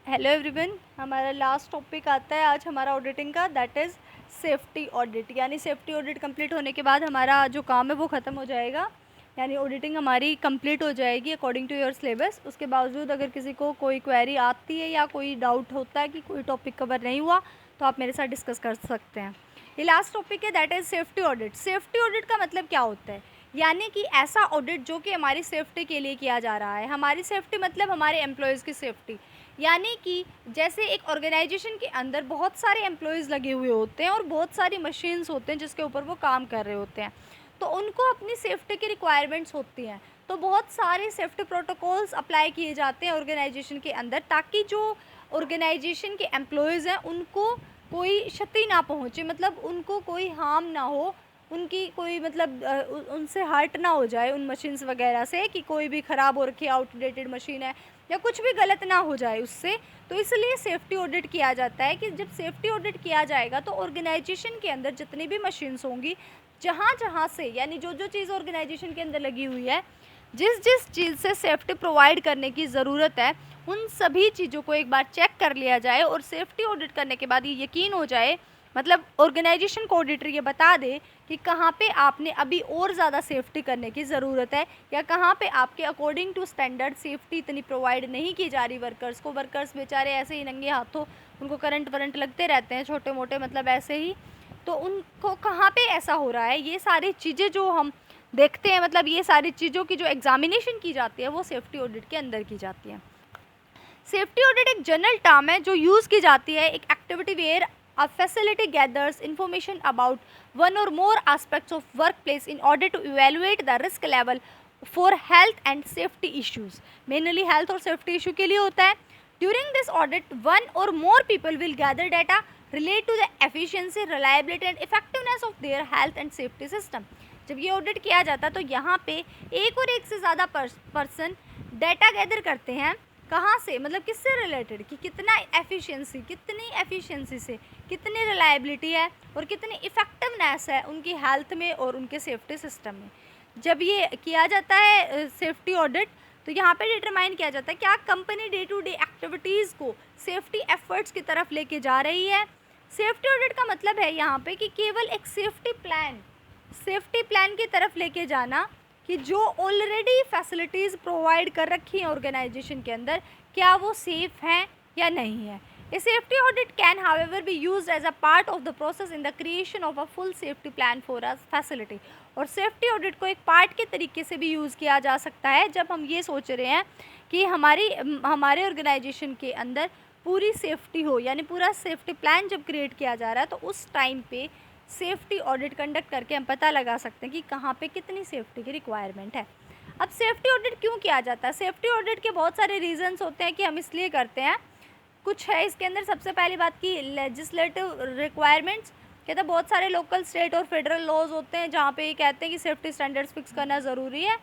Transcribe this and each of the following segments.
Hello everyone, हमारा last topic आता है आज हमारा ऑडिटिंग का, दैट इज़ सेफ्टी ऑडिट। यानी सेफ्टी ऑडिट कंप्लीट होने के बाद हमारा जो काम है वो ख़त्म हो जाएगा, यानी ऑडिटिंग हमारी कंप्लीट हो जाएगी अकॉर्डिंग टू योर सिलेबस। उसके बावजूद अगर किसी को कोई क्वेरी आती है या कोई डाउट होता है कि कोई टॉपिक कवर नहीं हुआ तो आप मेरे साथ डिस्कस कर सकते हैं। ये लास्ट टॉपिक है, that is safety audit. Safety audit का मतलब क्या होता है? यानी कि ऐसा ऑडिट जो कि हमारी सेफ्टी के लिए किया जा रहा है। हमारी सेफ्टी मतलब हमारे एम्प्लॉयज़ की सेफ्टी। यानी कि जैसे एक ऑर्गेनाइजेशन के अंदर बहुत सारे एम्प्लॉयज़ लगे हुए होते हैं और बहुत सारी मशीन्स होते हैं जिसके ऊपर वो काम कर रहे होते हैं, तो उनको अपनी सेफ्टी की रिक्वायरमेंट्स होती हैं। तो बहुत सारे सेफ्टी प्रोटोकॉल्स अप्लाई किए जाते हैं ऑर्गेनाइजेशन के अंदर, ताकि जो ऑर्गेनाइजेशन के एम्प्लॉयज़ हैं उनको कोई क्षति ना पहुँचे, मतलब उनको कोई हार्म ना हो, उनकी कोई मतलब उनसे हर्ट ना हो जाए उन मशीन्स वगैरह से, कि कोई भी ख़राब हो रखी आउटडेटेड मशीन है या कुछ भी गलत ना हो जाए उससे। तो इसलिए सेफ्टी ऑडिट किया जाता है कि जब सेफ्टी ऑडिट किया जाएगा तो ऑर्गेनाइजेशन के अंदर जितनी भी मशीन्स होंगी, जहाँ से यानी जो चीज़ ऑर्गेनाइजेशन के अंदर लगी हुई है, जिस चीज़ से सेफ्टी प्रोवाइड करने की ज़रूरत है, उन सभी चीज़ों को एक बार चेक कर लिया जाए और सेफ्टी ऑडिट करने के बाद ये यकीन हो जाए, मतलब ऑर्गेनाइजेशन को ऑडिटर ये बता दे कि कहाँ पे आपने अभी और ज़्यादा सेफ्टी करने की ज़रूरत है, या कहाँ पे आपके अकॉर्डिंग टू स्टैंडर्ड सेफ्टी इतनी प्रोवाइड नहीं की जा रही वर्कर्स को। वर्कर्स बेचारे ऐसे ही नंगे हाथों, उनको करंट वरंट लगते रहते हैं छोटे मोटे, मतलब ऐसे ही, तो उनको कहाँ पे ऐसा हो रहा है, ये सारी चीज़ें जो हम देखते हैं, मतलब ये सारी चीज़ों की जो एग्जामिनेशन की जाती है वो सेफ्टी ऑडिट के अंदर की जाती है। सेफ्टी ऑडिट एक जनरल टर्म है जो यूज़ की जाती है एक activity where a facility gathers information about one or more aspects of workplace in order to evaluate the risk level for health and safety issues. Mainly health और safety issue के लिए होता है. During this audit, one or more people will gather data relate to the efficiency, reliability and effectiveness of their health and safety system. जब ये audit किया जाता है तो यहाँ पे एक और एक से ज़्यादा पर्सन डाटा गैदर करते हैं। कहाँ से, मतलब किससे रिलेटेड, कि कितना एफिशिएंसी, कितनी एफिशिएंसी से कितनी रिलायबिलिटी है और कितनी इफ़ेक्टिवनेस है उनकी हेल्थ में और उनके सेफ्टी सिस्टम में। जब ये किया जाता है सेफ्टी ऑडिट, तो यहाँ पे डिटरमाइन किया जाता है क्या company day to day activities को सेफ्टी एफर्ट्स की तरफ लेके जा रही है। सेफ्टी ऑडिट का मतलब है यहाँ पे कि केवल एक सेफ्टी प्लान की तरफ लेके जाना, कि जो ऑलरेडी फैसिलिटीज़ प्रोवाइड कर रखी हैं ऑर्गेनाइजेशन के अंदर, क्या वो सेफ़ हैं या नहीं है। A safety audit can however be used as a part of the process in the creation of a full safety plan for a facility. और सेफ्टी ऑडिट को एक पार्ट के तरीके से भी यूज़ किया जा सकता है जब हम ये सोच रहे हैं कि हमारे ऑर्गेनाइजेशन के अंदर पूरी सेफ्टी हो, यानी पूरा सेफ्टी प्लान जब क्रिएट किया जा रहा है, तो उस टाइम पे सेफ्टी ऑडिट कंडक्ट करके हम पता लगा सकते हैं कि कहाँ पे कितनी सेफ्टी की रिक्वायरमेंट है। अब सेफ्टी ऑडिट क्यों किया जाता है? सेफ्टी ऑडिट के बहुत सारे रीजंस होते हैं कि हम इसलिए करते हैं। कुछ है इसके अंदर, सबसे पहली बात की लेजिस्लेटिव रिक्वायरमेंट्स, कहते हैं बहुत सारे लोकल, स्टेट और फेडरल लॉज होते हैं जहाँ पे ये कहते हैं कि सेफ्टी स्टैंडर्ड्स फिक्स करना ज़रूरी है,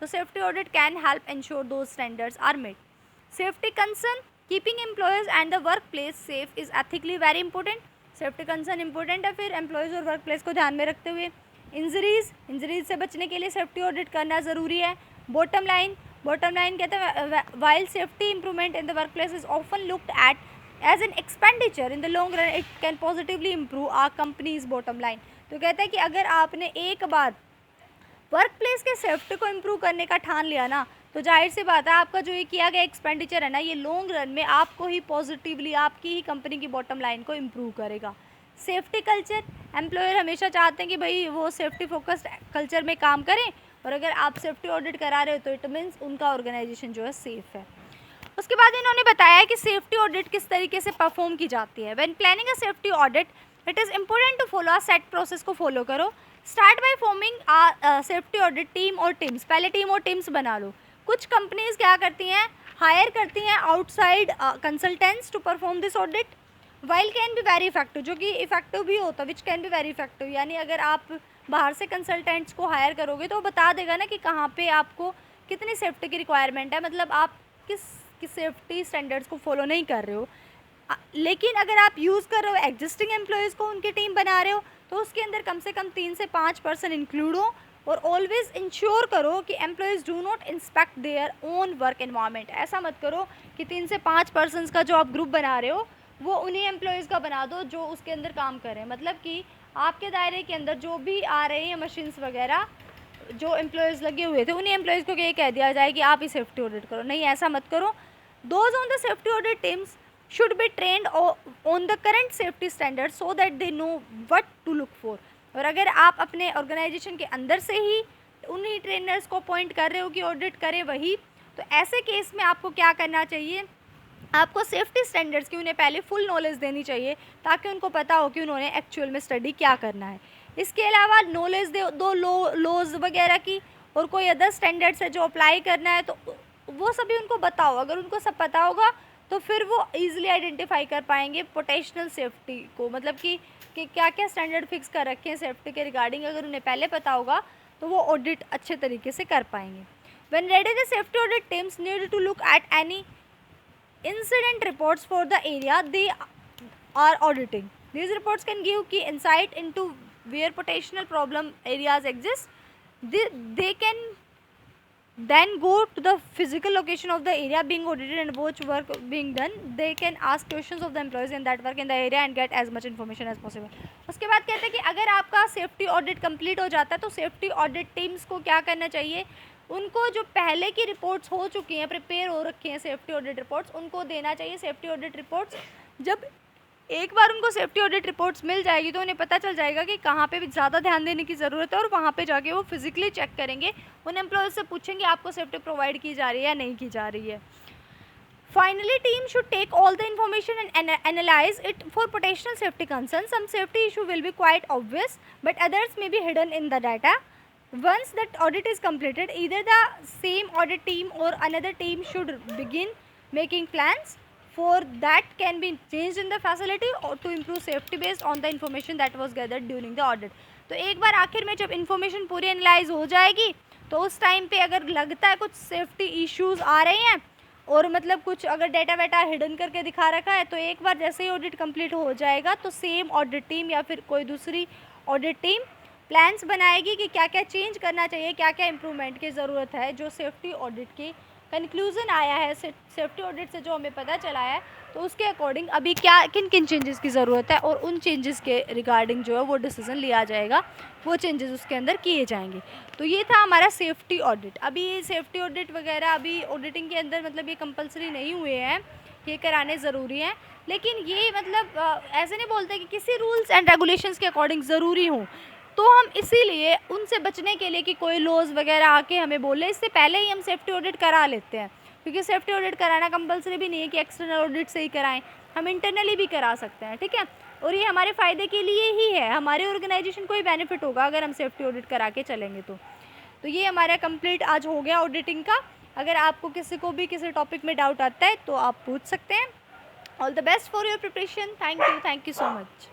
तो safety audit can help ensure those standards are met. Safety concern, keeping employees and the work place safe is ethically very important. Safety concern important है फिर एम्प्लॉयज़ और वर्क प्लेस को ध्यान में रखते हुए। इंजरीज से बचने के लिए सेफ्टी ऑडिट करना ज़रूरी है। बॉटम लाइन कहते हैं while safety improvement in the work place is often looked at as an expenditure in the long run, it can positively improve our companies bottom line. तो कहते हैं कि अगर आपने एक बार वर्क प्लेस के सेफ्टी को इम्प्रूव करने का ठान लिया ना, तो जाहिर सी बात है आपका जो ये किया गया एक्सपेंडिचर है ना, ये लॉन्ग रन में आपको ही पॉजिटिवली, आपकी ही कंपनी की बॉटम लाइन को इम्प्रूव करेगा। सेफ्टी कल्चर, एम्प्लॉयर हमेशा चाहते हैं कि भाई वो सेफ्टी फोकस्ड कल्चर में काम करें, और अगर आप सेफ्टी ऑडिट करा रहे हो तो इट मीन्स उनका ऑर्गेनाइजेशन जो है सेफ़ है। उसके बाद इन्होंने बताया कि सेफ्टी ऑडिट किस तरीके से परफॉर्म की जाती है। When planning a safety audit it is important to follow a set process को फॉलो करो। Start by forming a safety audit team और टीम्स, पहले टीम और टीम्स बना लो। कुछ कंपनीज क्या करती हैं, हायर करती हैं outside consultants to perform this audit, while can be very effective, जो कि इफेक्टिव भी होता है, which can be very effective, यानी अगर आप बाहर से कंसल्टेंट्स को हायर करोगे तो वो बता देगा ना कि कहाँ पे आपको कितनी सेफ्टी की रिक्वायरमेंट है, मतलब आप किस सेफ्टी स्टैंडर्ड्स को फॉलो नहीं कर रहे हो। लेकिन अगर आप यूज़ कर रहे हो एग्जिस्टिंग एम्प्लॉयज़ को, उनकी टीम बना रहे हो, तो उसके अंदर कम से कम 3 से 5 पर्सन इंक्लूड हो और ऑलवेज इंश्योर करो कि employees do not inspect their own work environment. ऐसा मत करो कि 3 से 5 पर्सनस का जो आप ग्रुप बना रहे हो वो उन्हीं एम्प्लॉयज़ का बना दो जो उसके अंदर काम करें। मतलब कि आपके दायरे के अंदर जो भी आ रहे हैं मशीन्स वगैरह, जो एम्प्लॉयज़ लगे हुए थे, उन्हीं एम्प्लॉयज़ को ये कह दिया जाए कि आप ही सेफ्टी ऑडिट करो। नहीं, ऐसा मत करो। Those on the safety audit teams should be trained on the current safety standards so that they know what to look for। और अगर आप अपने ऑर्गेनाइजेशन के अंदर से ही उन्हीं ट्रेनर्स को अपॉइंट कर रहे हो कि ऑडिट करें वही, तो ऐसे केस में आपको क्या करना चाहिए, आपको सेफ्टी स्टैंडर्ड्स की उन्हें पहले फुल नॉलेज देनी चाहिए ताकि उनको पता हो कि उन्होंने एक्चुअल में स्टडी क्या करना है। इसके अलावा नॉलेज दो लॉज वगैरह की और कोई अदर स्टैंडर्ड्स है जो अप्लाई करना है, तो वो सभी उनको बताओ। अगर उनको सब पता होगा तो फिर वो ईजिली आइडेंटिफाई कर पाएंगे पोटेंशियल सेफ्टी को, मतलब कि क्या क्या स्टैंडर्ड फिक्स कर रखे हैं सेफ्टी के रिगार्डिंग। अगर उन्हें पहले पता होगा तो वो ऑडिट अच्छे तरीके से कर पाएंगे। When ready the safety audit teams need to look at any incident reports for the area they are auditing. These reports can give key insight into where potential problem areas exist. They can then go to the physical location of the area being audited and watch work being done. They can ask questions of the employees in that work in the area and get as much information as possible. उसके बाद कहते हैं कि अगर आपका safety audit complete हो जाता है तो सेफ्टी ऑडिट टीम्स को क्या करना चाहिए, उनको जो पहले की रिपोर्ट्स हो चुकी हैं, प्रिपेयर हो रखी हैं सेफ्टी ऑडिट रिपोर्ट्स, उनको देना चाहिए सेफ्टी ऑडिट रिपोर्ट्स। जब एक बार उनको सेफ्टी ऑडिट रिपोर्ट्स मिल जाएगी तो उन्हें पता चल जाएगा कि कहाँ पे भी ज़्यादा ध्यान देने की ज़रूरत है और वहाँ पे जाके वो फिजिकली चेक करेंगे, उन एम्प्लॉयज़ से पूछेंगे आपको सेफ्टी प्रोवाइड की जा रही है या नहीं की जा रही है। Finally, team should take all the information and analyze it for potential safety concerns. Some safety issue will be quite obvious, but others may be hidden in the data. Once that audit is completed, either the same audit team or another team should begin making plans for that can be changed in the facility or to improve safety based on the information that was gathered during the audit. तो एक बार आखिर में जब information पूरी analyse हो जाएगी तो उस टाइम पे अगर लगता है कुछ सेफ्टी इश्यूज़ आ रहे हैं और मतलब कुछ अगर डेटा वेटा हिडन करके दिखा रखा है, तो एक बार जैसे ही ऑडिट कंप्लीट हो जाएगा तो सेम ऑडिट टीम या फिर कोई दूसरी ऑडिट टीम प्लान्स बनाएगी कि क्या क्या चेंज करना चाहिए, क्या क्या इम्प्रूवमेंट की ज़रूरत है। जो सेफ्टी ऑडिट की कंक्लूज़न आया है, सेफ्टी ऑडिट से जो हमें पता चला है, तो उसके अकॉर्डिंग अभी क्या किन किन चेंजेस की ज़रूरत है और उन चेंजेस के रिगार्डिंग जो है वो डिसीज़न लिया जाएगा, वो चेंजेस उसके अंदर किए जाएंगे। तो ये था हमारा सेफ्टी ऑडिट। अभी ये सेफ्टी ऑडिट वगैरह अभी ऑडिटिंग के अंदर मतलब ये कंपलसरी नहीं हुए हैं, ये कराने ज़रूरी हैं, लेकिन ये मतलब ऐसे नहीं बोलते कि किसी रूल्स एंड रेगुलेशंस के अकॉर्डिंग ज़रूरी हो। तो हम इसीलिए उनसे बचने के लिए कि कोई लॉज वगैरह आके हमें बोले, इससे पहले ही हम सेफ्टी ऑडिट करा लेते हैं, क्योंकि सेफ्टी ऑडिट कराना कंपलसरी भी नहीं है कि एक्सटर्नल ऑडिट से ही कराएं, हम इंटरनली भी करा सकते हैं, ठीक है। और ये हमारे फ़ायदे के लिए ही है, हमारे ऑर्गेनाइजेशन को ही बेनिफिट होगा अगर हम सेफ्टी ऑडिट करा के चलेंगे तो ये हमारा कंप्लीट आज हो गया ऑडिटिंग का। अगर आपको किसी को भी किसी टॉपिक में डाउट आता है तो आप पूछ सकते हैं। All the best for your preparation. Thank you so much.